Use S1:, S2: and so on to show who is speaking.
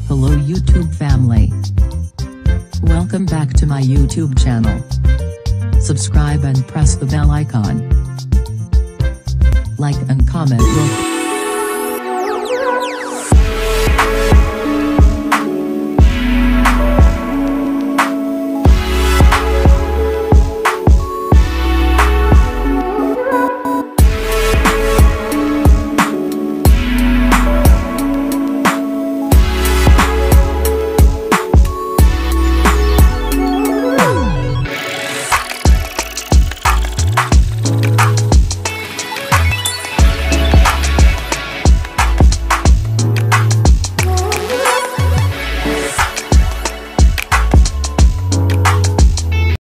S1: Hello YouTube family. Welcome back to my YouTube channel. Subscribe and press the bell icon. Like and comment.